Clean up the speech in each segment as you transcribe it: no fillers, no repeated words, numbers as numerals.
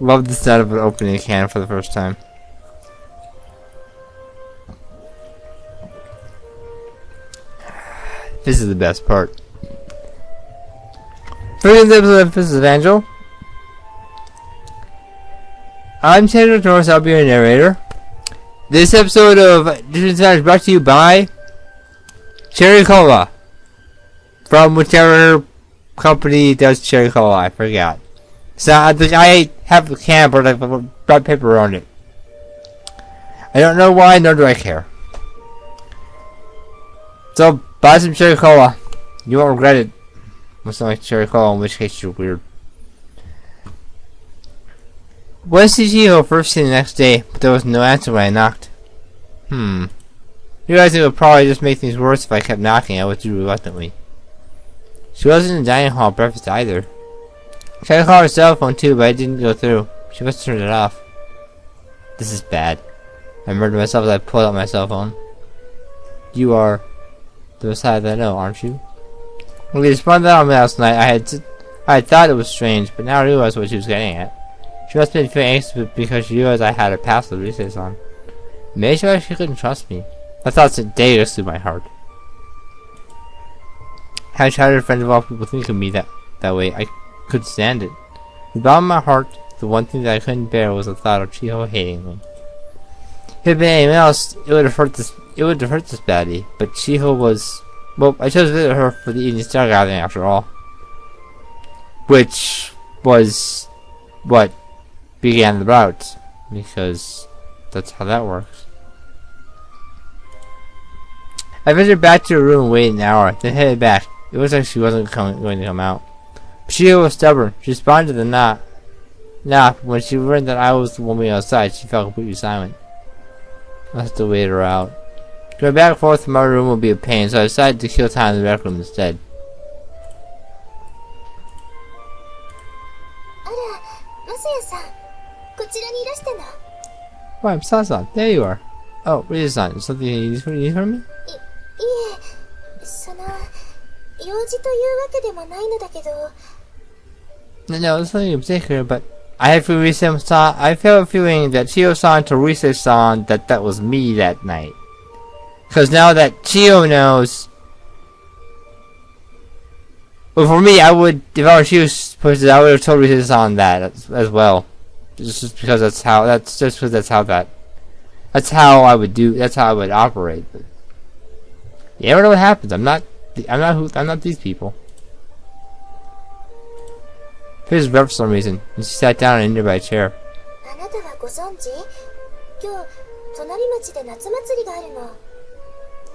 Love the sound of it opening a can for the first time. This is the best part. First episode of This is Evangile. I'm Chiho Norris, I'll be your narrator. This episode of This is brought to you by Cherry Cola. From whichever company does Cherry Cola, I forgot. So I have a can but like brown paper on it. I don't know why, nor do I care. So buy some Cherry Cola. You won't regret it. Must not like Cherry Cola, in which case you're weird. Went to Chiho first thing the next day, but there was no answer when I knocked. Realizing it would probably just make things worse if I kept knocking, I withdrew reluctantly. She wasn't in the dining hall at breakfast either. I tried to call her cell phone too, but it didn't go through. She must have turned it off. This is bad. I murdered myself as I pulled out my cell phone. You are the side that I know, aren't you? When we spun that on me last night, I had thought it was strange, but now I realized what she was getting at. She must have been feeling anxious because she realized I had a password reset on. Maybe she actually couldn't trust me. That thought sent daggers through my heart. How childhood a friend of all people think of me that way, I couldn't stand it. In the bottom of my heart, the one thing that I couldn't bear was the thought of Chiho hating me. If it had been anyone else, it would have hurt this baddie, but Chiho was... Well, I chose to visit her for the evening star gathering after all. Which was what began the route, because that's how that works. I visited back to her room and waited an hour, then headed back. It looks like she wasn't going to come out. But Chiho was stubborn. She responded to the knock. When she learned that I was the one waiting outside, she felt completely silent. I have to wait her out. Going back and forth from my room would be a pain, so I decided to kill time in the rec room instead. Oh, I'm Sasa. There you are. Oh, Risa-san, is something you need from me? No, it's nothing in particular, but I have a feeling that Chiho-san to Risa-san that was me that night. Because now that Chiho knows... Well, for me, I would, if I were Chiho's person, I would have told Risa-san that as well. Just because that's how I would do, that's how I would operate. But you never know what happens. I'm not these people. Here's Rev for some reason, and she sat down in a nearby chair.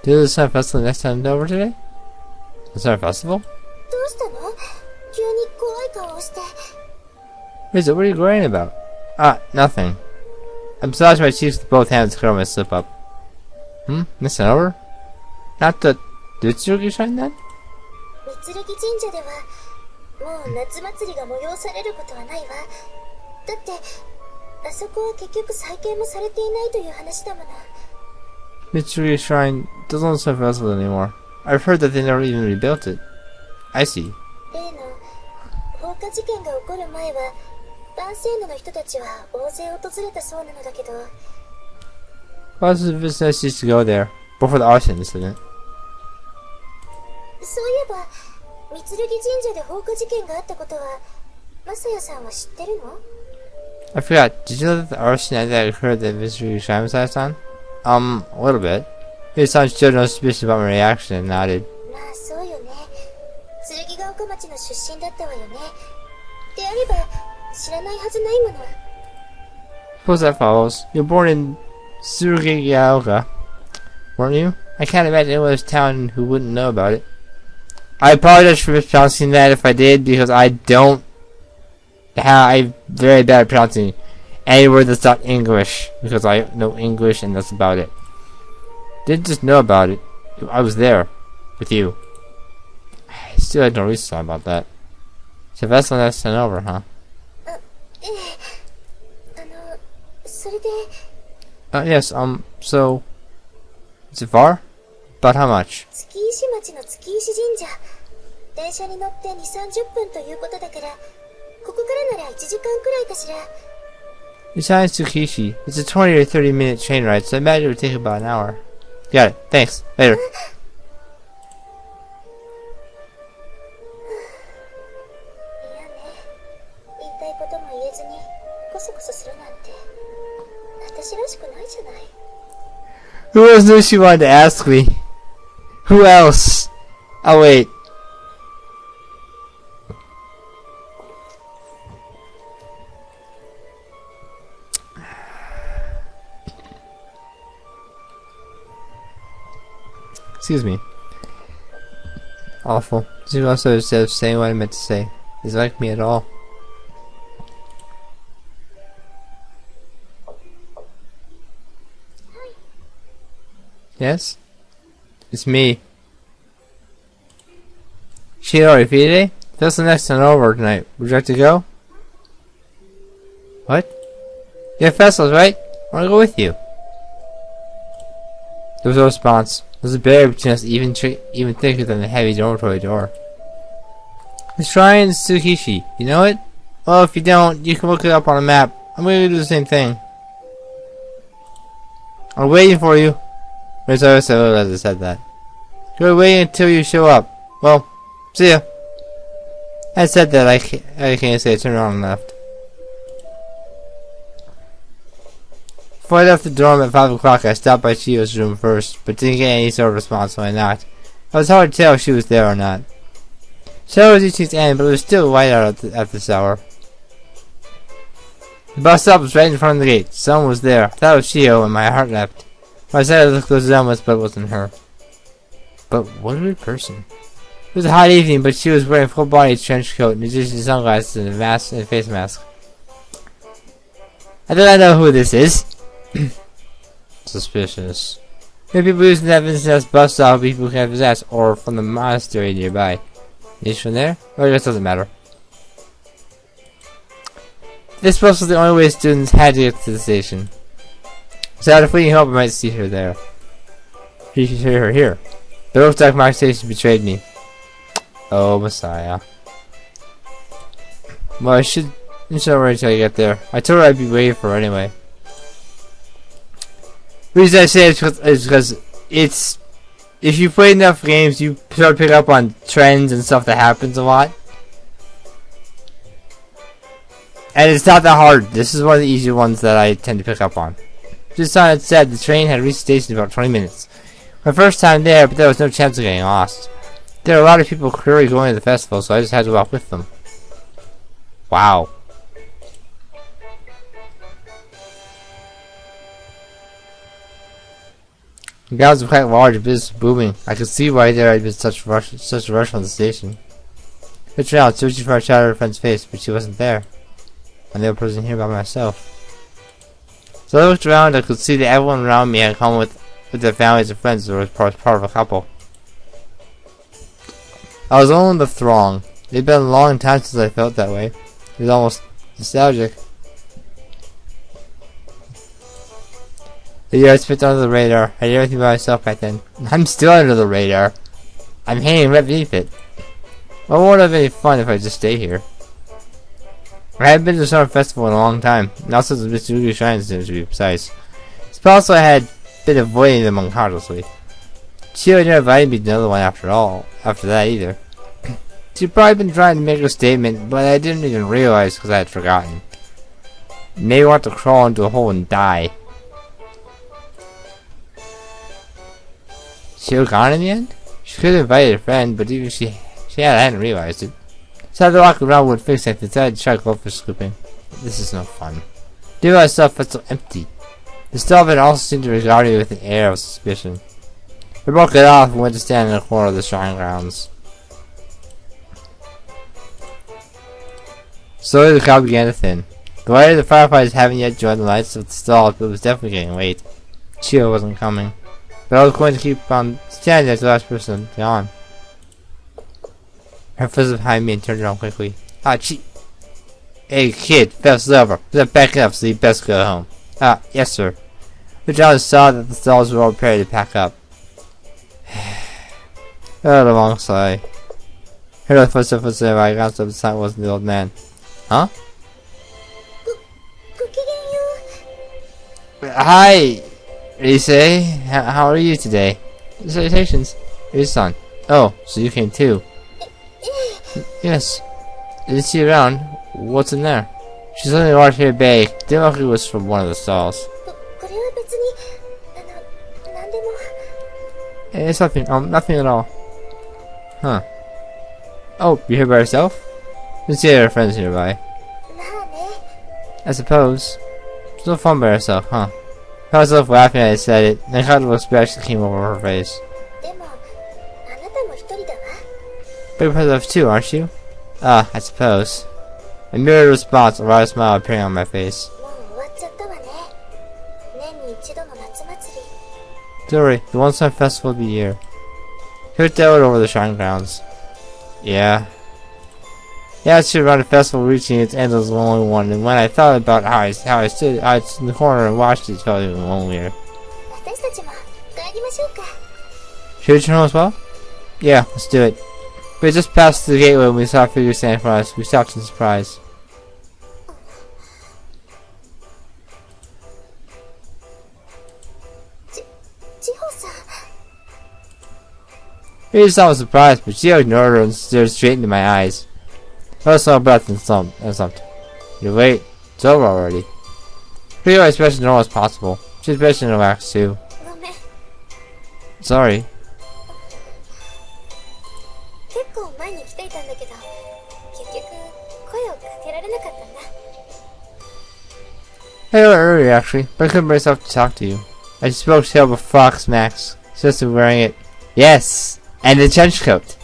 Do the Summer Festival next time over today? The Summer Festival? Riza, what are you worrying about? Nothing. I'm massaging my cheeks with both hands to cover my slip up. Next time over? Not the Mitsurugi shrine then? Mitsurugi shrine doesn't look so festival anymore. I've heard that they never even rebuilt it. I see. Well, it's a business used to go there before the arson incident. I forgot. Did you know that the arson that occurred at Mitsurugi Shrine was last time? A little bit. His son showed no suspicion about my reaction and nodded. Suppose that follows. You're born in Tsurugigaoka, weren't you? I can't imagine anyone in this town who wouldn't know about it. I apologize for mispronouncing that if I did, because I'm very bad at pronouncing any word that's not English, because I know English and that's about it. Didn't just know about it. I was there with you. I still had no reason about that. So that's when I sent over, huh? Yes, so... Is it far? About how much? 電車に乗って2、30分ということだから、ここからなら1時間くらいかしら。Besides Tsukishi, it's a 20 or 30 minute train ride, so I imagine it would take about an hour. Got it. Thanks. Later. Who else knew she wanted to ask me? Who else? Oh wait. Excuse me. Awful. She also instead of saying what I meant to say. Is like me at all. Yes? It's me. Chiho, Evangile? That's the next one over tonight. Would you like to go? What? You have festivals, right? I want to go with you. There was no response. There was a barrier between us even thicker than the heavy dormitory door. The shrine is Tsukishi. You know it? Well, if you don't, you can look it up on a map. I'm going to do the same thing. I'm waiting for you. As I said that. You're waiting until you show up. Well, see ya. I said that I can't say I turned around and left. Before I left the dorm at 5 o'clock, I stopped by Chiho's room first, but didn't get any sort of response, so I knocked. It was hard to tell if she was there or not. Chiho was reaching its end, but it was still light out at this hour. The bus stop was right in front of the gate. Someone was there. I thought it was Chiho, and my heart leapt. I decided to look close down, but it wasn't her. But what a weird person. It was a hot evening, but she was wearing a full-body trench coat in addition to sunglasses and a face mask. I do not know who this is. Suspicious. Maybe people using that Vincent's bus stop people who can possess, or from the monastery nearby. Is from there? Or it just doesn't matter. This bus was the only way students had to get to the station. So out of fleeting hope I might see her there. You should hear her here. The rope dark mark station betrayed me. Oh, Messiah. Well, I should know where until I get there. I told her I'd be waiting for her anyway. The reason I say it is because it's... If you play enough games, you start to pick up on trends and stuff that happens a lot. And it's not that hard. This is one of the easier ones that I tend to pick up on. Just on it said, the train had reached the station in about 20 minutes. My first time there, but there was no chance of getting lost. There were a lot of people clearly going to the festival, so I just had to walk with them. Wow. The grounds were quite large and business was booming. I could see why there had been such a rush on the station. I looked around, searching for a shadow of her friend's face, but she wasn't there. I'm the only person here by myself. So I looked around, I could see that everyone around me had come with their families and friends, or was part of a couple. I was alone in the throng. It had been a long time since I felt that way. It was almost nostalgic. The year I spent under the radar. I did everything by myself back then. I'm still under the radar. I'm hanging right beneath it. Well, it won't have any fun if I just stay here. I haven't been to the summer festival in a long time. Not since the Mitsurugi Shrine seems to be precise. It's possible I had been avoiding them unconsciously. Chiho never invited me to another one after that either. She'd probably been trying to make a statement, but I didn't even realize because I had forgotten. Maybe I want to crawl into a hole and die. Chiho gone in the end? She could have invited a friend, but even she had, I hadn't realized it. So I had to walk around with fixed and decided to try goldfish scooping. This is no fun. Do my stuff felt so empty. The Stelvin also seemed to regard me with an air of suspicion. I broke it off and went to stand in the corner of the shrine grounds. Slowly the crowd began to thin. The light of the firefighters haven't yet joined the lights of the stalls, but it was definitely getting late. Chiho wasn't coming. But I was going to keep on standing as the last person gone. Her fizzled behind me and turned around quickly. Ah, Hey kid, festival's over. Let's back up, so you best go home. Ah, yes sir. The driver saw that the stalls were all prepared to pack up. Oh, the long sigh. Heard the footsteps I glanced up, the sign wasn't the old man. Huh? Hi, Rise. How are you today? Salutations. Rise-san. Oh, so you came too. Yes. Didn't see you around. What's in there? She's only right here bag. Didn't look like it was from one of the stalls. It's nothing. Nothing at all. Huh. Oh, you're here by yourself? Let's see your friends nearby. I suppose. It's no fun by herself, huh? I found myself laughing as I said it, and a kind of expression came over her face. But you're by yourself too, aren't you? Ah, I suppose. A mirrored response, a wide smile appearing on my face. Don't worry, the one-time festival of the year. Here down over the shrine grounds. Yeah. Yeah, it's true, around the festival reaching its end was the only one, and when I thought about how I stood in the corner and watched it, it felt even lonelier. Should we return home as well? Yeah, let's do it. We just passed the gateway when we saw a figure standing for us. We stopped in surprise. We saw was surprised, but Chiho ignored her and stared straight into my eyes. I saw a breath and something. You wait, it's over already. Pretty much as normal as possible. She's bitching to wax too. Sorry. I went earlier actually, but I couldn't bring myself to talk to you. I spoke to him with Fox Max, just wearing it. Yes! And the trench coat!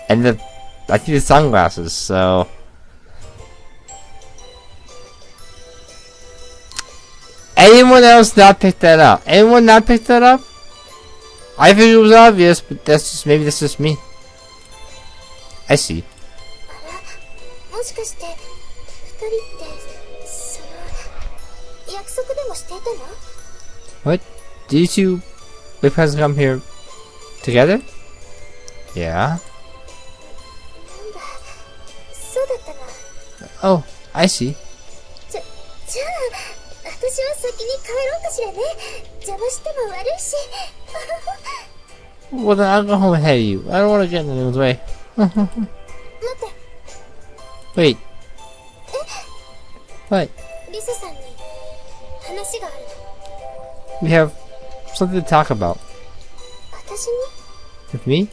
And the, I think the sunglasses, so... Anyone else not pick that up? Anyone not pick that up? I think it was obvious, but that's just, maybe that's just me. I see. What? Did you two wait for us to come here together? Yeah. Oh, I see. Well then I'll go home ahead of you. I don't want to get in anyone's way. Wait. What? We have something to talk about. With me?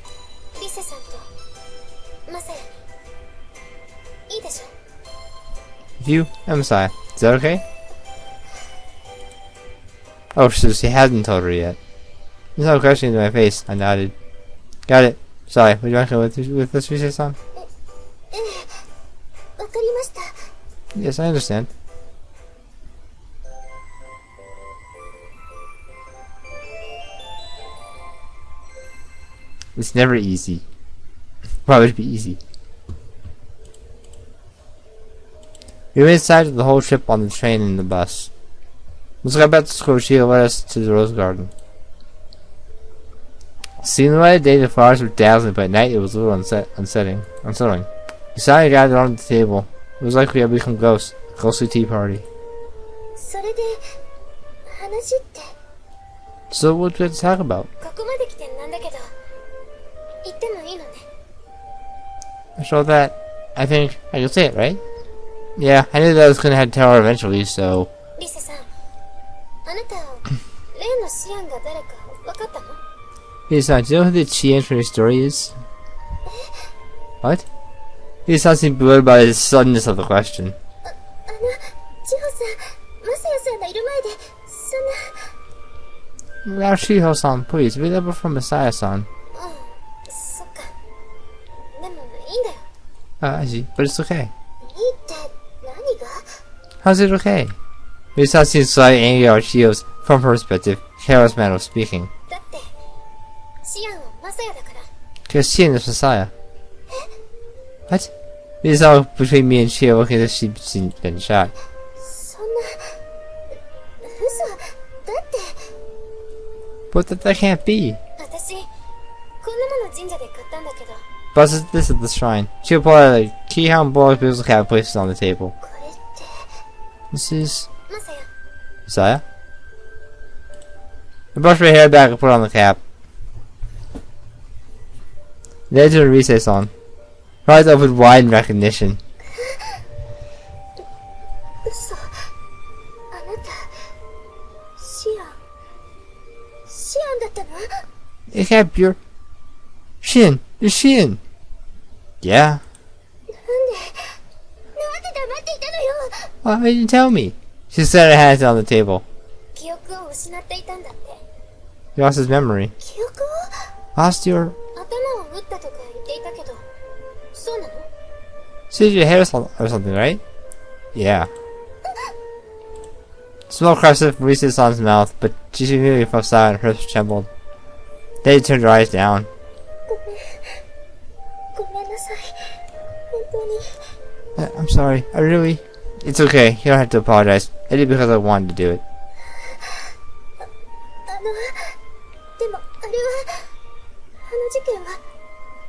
With you and Messiah. Is that okay? Oh, so she hasn't told her yet. There's no question into my face. I nodded. Got it. Sorry, would you want to go with this Rise-san? Yes, I understand. It's never easy. Why would it be easy? We went inside the whole trip on the train and the bus. Once I got back to school, she led us to the rose garden. Seeing the light of day, the flowers were dazzling, but at night it was a little unsettling. We sat and gathered around the table. It was like we had become ghosts. A ghostly tea party. So what do we have to talk about? So that, I think I can say it, right? Yeah, I knew that I was gonna have to tell her eventually, so... Rise-san, do you know who the Chiho from your story is? What? Rise-san seemed bewildered by the suddenness of the question. Now Chiho-san, please, read over from Messiah-san. I see, but it's okay. How's it okay? Rise-san seemed slightly angry at Chiho's, from her perspective, careless manner of speaking. Because Chiho is Messiah. What? Rise-san between me and Chiho looking as if she'd been shot. But that can't be. But this is the shrine. Chiho pulled out a Chiho and Boy's musical cap and placed it on the table. This is... Messiah? I brushed my hair back and put on the cap. Then I turned recess on. Her eyes opened wide in recognition. 嘘。あなた、シアン。シアンだったの？ It can't be your... Shin! It's Shin! Yeah. なんで黙っていたのよ。 Why didn't you tell me? She set her hands on the table. 記憶を失っていたんだって。 He lost his memory. 記憶を？ Lost your... 頭を打ったとか言っていたけど、そうなの？ Seized your hair or something, right? Yeah. Smoke crusted from Reese's mouth, but she immediately fell silent and her lips trembled. Then she turned her eyes down. ごめんなさい。本当に。 I'm sorry. I really... It's okay. You don't have to apologize. I did it because I wanted to do it. でもあれは、あの事件は、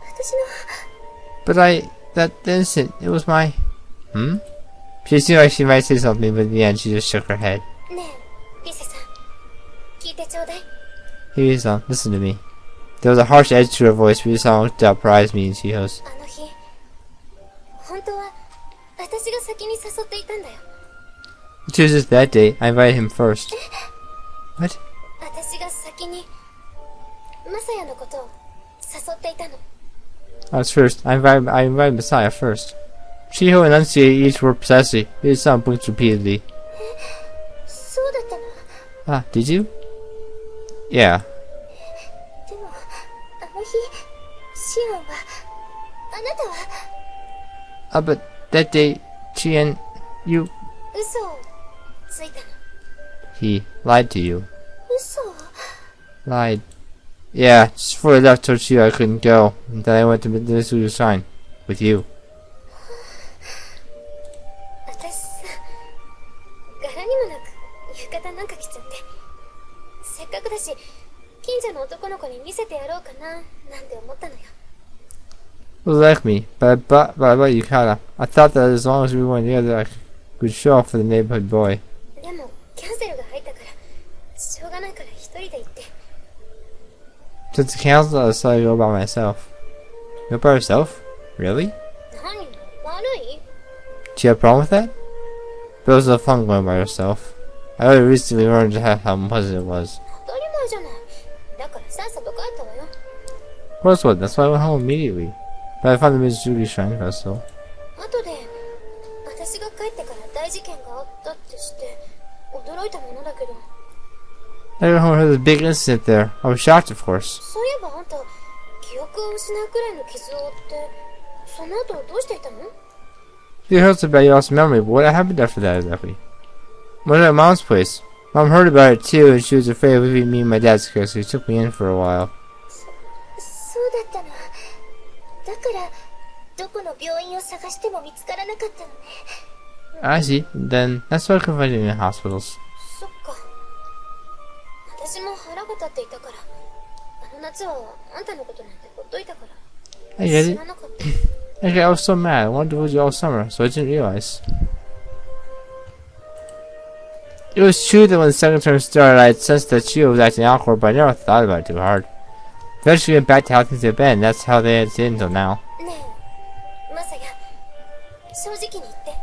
私の。 But that instant, it was my... Hmm? She seemed like she might say something, but in the end she just shook her head. ねえ、リセさん、聞いてちょうだい。 Hey, Risa, listen to me. There was a harsh edge to her voice, but Risa looked to surprise me and Chiho's. あの日、本当は私が先に誘っていたんだよ。 It was just that day, I invited him first. What? 私が先にマサヤのことを誘っていたの。 I was first. I invited Messiah first. Chiho enunciated each word precisely. His son blinked repeatedly. そうだったの。 Ah, did you? Yeah. でもあの日、シアンは、あなたは。 But that day, Chien, you... 嘘をついたの。 He lied to you. 嘘を。 Lied. Yeah, just before I left, told Chiho I couldn't go, and then I went to the studio sign with you. 私さ、柄にもなく浴衣なんか着ちゃって、せっかくだし近所の男の子に見せてやろうかななんて思ったのよ。 It was like me, but I bought yukata. I thought that as long as we went together, I could show off for the neighborhood boy. でもキャンセルが入ったからしょうがないから一人で行って。 Since the council, I decided to go by myself. Go by yourself? Really? 何？悪い？ Do you have a problem with that? But it was no fun going by yourself. I only recently learned how unpleasant it was. 当たり前じゃない。だからさっさと帰ったわよ。 Of course what? That's why I went home immediately. But I found the Miss Judy Shrine Festival. 後で私が帰ってから大事件があったってして驚いたものだけど。 I got home and heard this big incident there. I was shocked, of course. そういえばあんた記憶を失うくらいの傷を負ってその後どうしていたの？ You heard about your lost memory, but what happened after that exactly? Went at Mom's place. Mom heard about it too, and she was afraid of leaving me and my dad scared, so she took me in for a while. そうだったの。だからどこの病院を探しても見つからなかったのね。 I see. Then that's why I couldn't find you in the hospitals. そっか。私も腹が立っていたから、あの夏はあんたのことなんてほっといたから。 I get 知 it. らなかった。 Okay, I was so mad. I wanted to visit you all summer, so I didn't realize. It was true that when the second term started, I had sensed that Chiho was acting awkward, but I never thought about it too hard. Eventually, we went back to how things had been. That's how they had been until now. ねえ、マサヤ、正直に言って。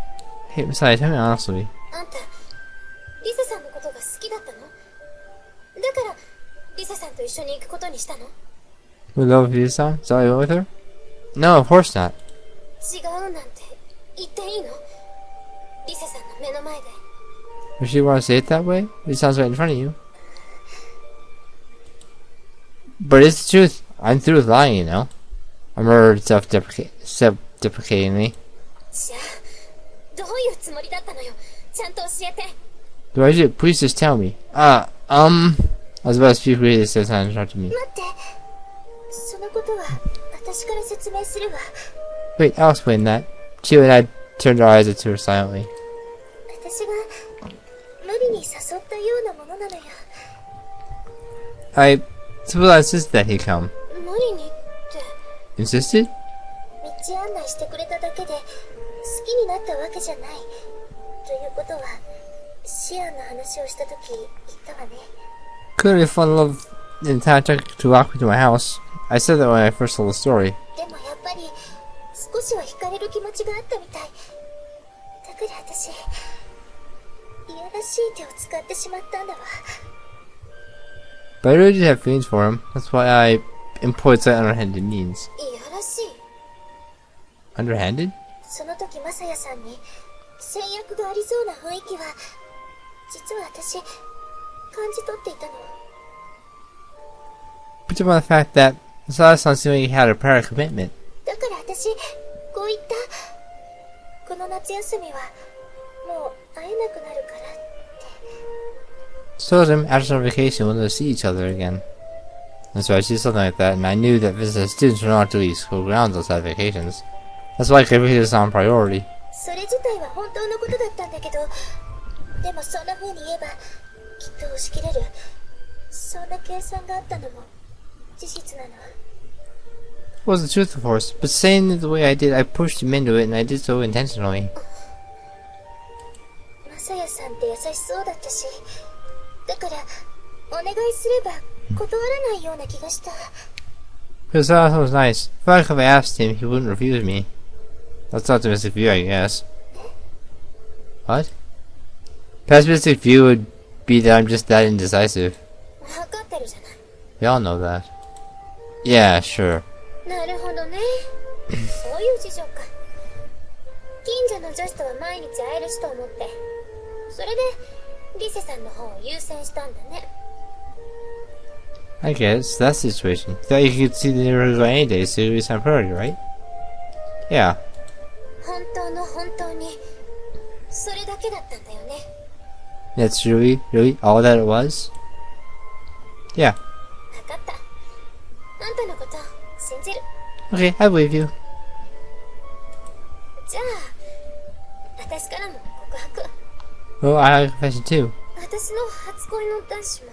Hey, Messiah, tell me honestly. あんた、リサさんのことが好きだったの？だから、リサさんと一緒に行くことにしたの？ We love Yusa-san? Is that why you went with her? No, of course not. 違うなんて言っていいの？リサさんの目の前で。 If you want to say it that way, it sounds right in front of you. But it's the truth. I'm through with lying, you know. I murmured self-deprecatingly. じゃあ、どういうつもりだったのよ。ちゃんと教えて。 Do I do? Please just tell me. I was about to speak when he said something interrupted me. 待って。そのことは私から説明するわ。 Wait, I'll explain that. Chiho and I turned our eyes to her silently. 私が無理に誘ったようなものなのよ。 I suppose I insisted that he come. 無理にって。 Insisted? 道案内してくれただけで好きになったわけじゃない。ということは、シアンの話をしたとき言ったわね。Clearly fell in love in town took to walk me to my house. I said that when I first told the story. でもやっぱり少しは惹かれる気持ちがあったみたい。だから私、いやらしい手を使ってしまったんだわ。But I really did have feelings for him. That's why I employed such underhanded means. いやらしい。Underhanded? その時マサヤさんに戦略がありそうな雰囲気は実は私感じ取っていたの。 Put upon the fact that the last time seemed like he had a prior commitment. だから私こう言った。この夏休みはもう会えなくなるからって。 Told him after summer vacation we'll never see each other again. That's why I said something like that, and I knew that visiting students were not to leave school grounds outside vacations. That's why I kept this on priority. それ自体は本当のことだったんだけど、でもそんな風に言えばきっと押し切れる。そんな計算があったのも事実なの。 It wasn't the truth, of course, but saying it the way I did, I pushed him into it, and I did so intentionally. マサヤさんって優しそうだったし、だからお願いすれば断らないような気がした。 His last one was nice. I felt like if I asked him, he wouldn't refuse me. That's an optimistic view, I guess. What? Pessimistic view would be that I'm just that indecisive. 分かってるじゃない。 We all know that. Yeah, sure. なるほどね。そういう事情か。近所の女子とは毎日会えるしと思って、それでリセさんの方を優先したんだね。 I guess that's the situation. You thought you could see the neighborhood go any day, so it was on priority, right? Yeah. 本当の本当にそれだけだったんだよね。 That's really all that it was? Yeah. 分かった。あんたのこと信じる。 Okay, I believe you. じゃあ私からも告白。 Well, I have a confession too. 私の初恋の男子も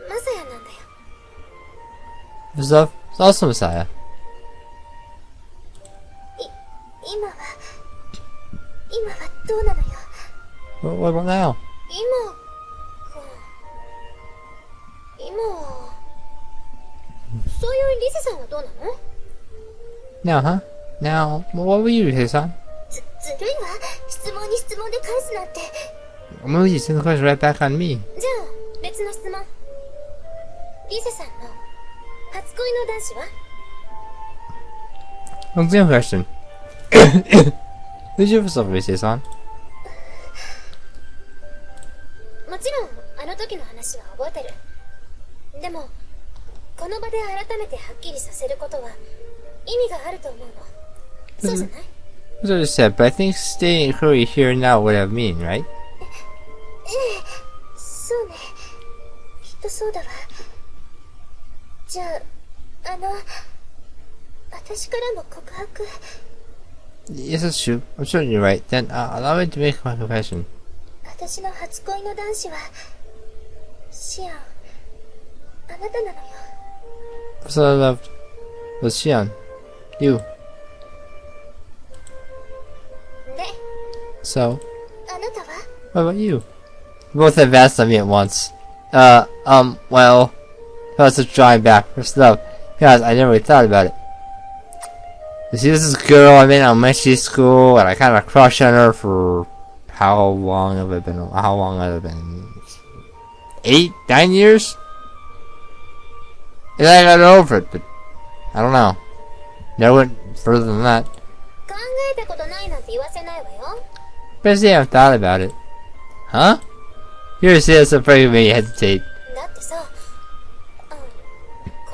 マサヤなんだよ。 His love is also Messiah. 今はどうなのよ。 What about now? 今はそういうリセさんはどうなの？ Now, huh? Now, what will you say, son? ずるいわ。質問に質問で返すなんて。 I'm gonna you send the question right back on me. じゃあ別の質問。リセさんの初恋の男子は？ What's the other question? Who's your first love, say, son? もちろんあの時の話は覚えてる。でもこの場で改めてはっきりさせることは意味があると思うの。そうじゃない？ That's what I just said, but I think staying in Korea here and now would have meaning, right? そうね。きっとそうだわ。じゃあ私からも告白。 Yes, that's true. I'm certain you're right. Then, allow me to make my confession. 私の初恋の男子はシアン、あなたなのよ。 First I loved was Xian. You. で、 So, あなたは？ what about you? We both advanced on me at once. Well, I was just drawing back. First love. Because I never really thought about it. You see, this is a girl I met in elementary school, and I kind of crushed on her for how long have I been? 8, 9 years? And I got over it, but I don't know. Never went further than that. 考えたことないなんて言わせないわよ。 But I say I haven't thought about it. Huh? You're saying something that made me hesitate. だってさ、こ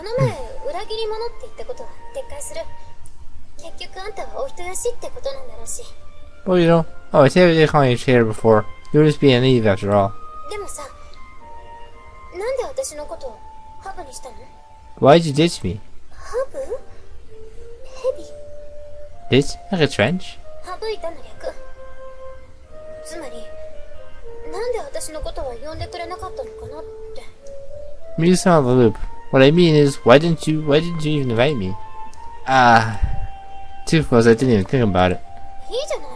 の前裏切り者って言ったことは撤回する。結局あんたはお人よしってことなんだろうし。 Well, you know, I said they called you a traitor before. You were just being naive after all. でもさ、なんで私のことをハブにしたの？ Why'd you ditch me? ハブ？ヘビ？ Ditch? Like a trench? 省いたの略。つまり、なんで私のことは呼んでくれなかったのかなって。 Me sound the loop. What I mean is, why didn't you even invite me? Too close, I didn't even think about it. いいじゃない。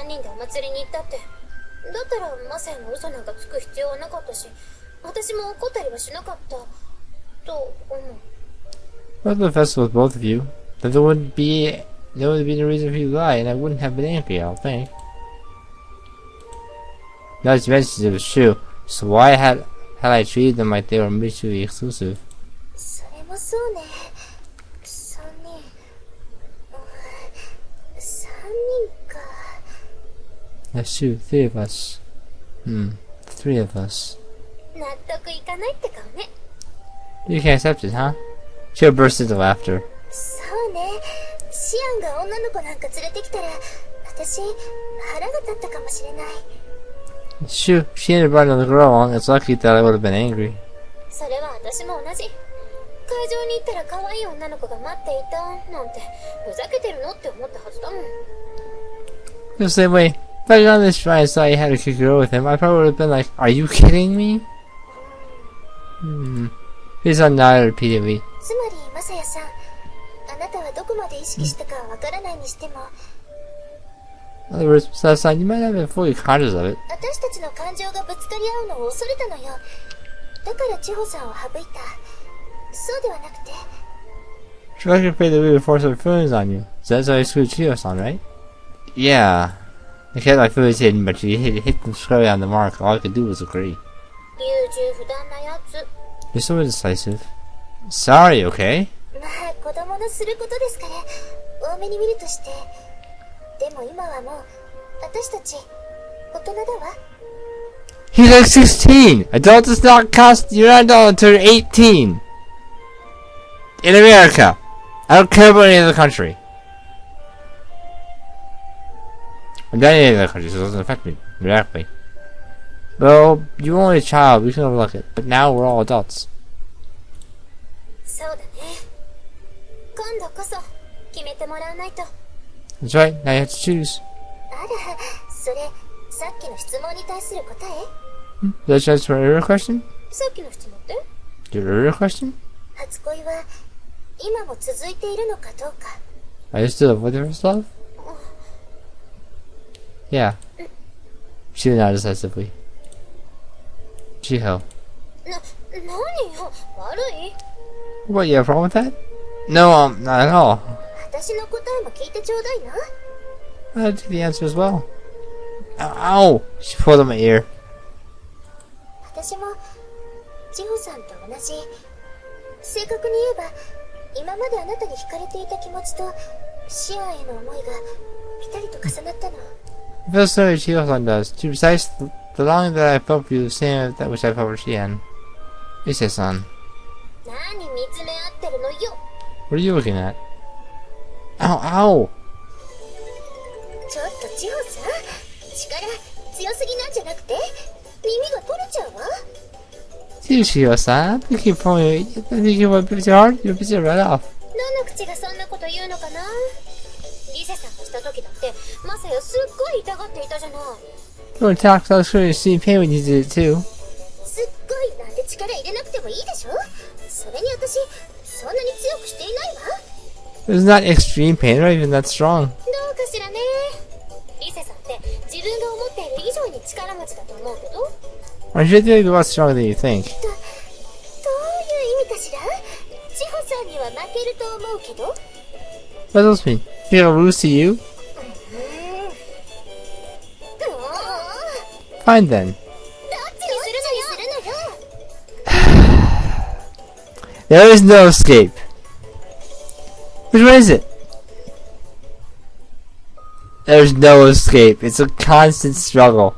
3人でお祭りに行ったって。だったらマサヤも嘘なんかつく必要はなかったし、私も怒ったりはしなかったと思う。Well, the festival with both of you. Then there wouldn't be no reason for you to lie, and I wouldn't have been angry, I don't think. Now that you mentioned it was true, so why had I treated them like they were mutually exclusive? それもそうね。3人。3人か。That's true, 3 of us. 3 of us. 納得いかないって顔ね。You can't accept it, huh? Chiho burst into laughter. そうね。シアンが女の子なんか連れてきたら、私、腹が立ったかもしれない。Shoot, she ended up running the girl along. It's lucky that I would have been angry. それは私も同じ。会場に行ったら可愛い女の子が待っていたなんてふざけてるのって思ったはずだもん。The same way, if I got on this shrine and saw you had a cute girl with him, I probably would have been like, "Are you kidding me?" His son nodded repeatedly. つまりマサヤさん、あなたはどこまで意識したかわからないにしても。In other words, son, you might not have been fully conscious of it. 私たちの感情がぶつかり合うのを恐れたのよ。だから千穂さんを省いた。そうではなくて。She was afraid that we would force our feelings on you. So that's why you screwed Chiho-san, right? Yeah. I kept my feelings hidden, but she hit them squarely on the mark. All I could do was agree. 優柔不断なやつ。You're so indecisive. Sorry, okay? まあ子供のすることですから、多めに見るとして。でも今はもう私たち大人だわ。He's like 16! Adult does not cost, you're not adult until you're 18! In America! I don't care about any other country. I'm not in any other country, so it doesn't affect me directly. Well, you're only a child, we can overlook it. But now we're all adults. そうだね。今度こそ決めてもらわないと。That's right, now you have to choose. あら、それさっきの質問に対する答え？ Does that answer your earlier question? さっきの質問って？ Your earlier question? 初恋は今も続いているのかどうか。Are you still with your first love? Yeah. She did not decisively. Chiho. 何よ、悪い？ What, you have a problem with that? No, not at all. 私の答えも聞いてちょうだいな。I'll take the answer as well. Ow! She pulled on my ear. 私も千穂さんと同じ。正確に言えば今まであなたに惹かれていた気持ちとシアンへの思いがぴたりと重なったの。I feel so as Chiho-san does. To be precise, the longing that I felt for you is the same as that which I felt for Shian. Ise-san. 何見つめ合ってるのよ。 What are you looking at? Ow, ow! ちょっと千穂さん、力強すぎなんじゃなくて耳が取れちゃうわ。See, Chiho-san, I think you want to be hard, you'll be right off. どの口がそんなこと言うのかな。リセさんがした時だってマサヤすっごい痛がっていたじゃない。 You want to talk so sure you're seeing pain when you did it too. すっごいなんて力入れなくてもいいでしょ。それに私そんなに強くしていないわ。 It's not extreme pain, not even that strong. どうかしらね。リセさんって自分が思っている以上に力持ちだと思うけど。 I'm sure they're a lot stronger than you think. どういう意味かしら。千穂さんには負けると思うけど。 What does this mean? Feel lose to you? Fine then. どっちにするのよ。 There is no escape. Which one is it? There's no escape. It's a constant struggle.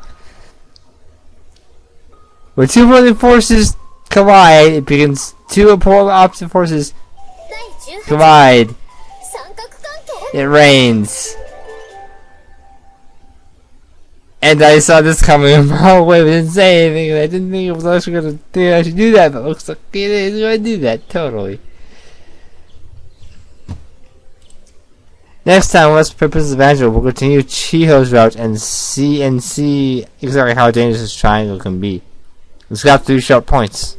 When two opposing forces collide, it begins two polar opposite forces collide. It rains. And I saw this coming a mile away, but didn't say anything. I didn't think it was actually going to think I should do that, but it looks like it is going to do that, totally. Next time, let's purpose Evangile. We'll continue Chiho's route and see exactly how dangerous this triangle can be. Let's grab 3 sharp points.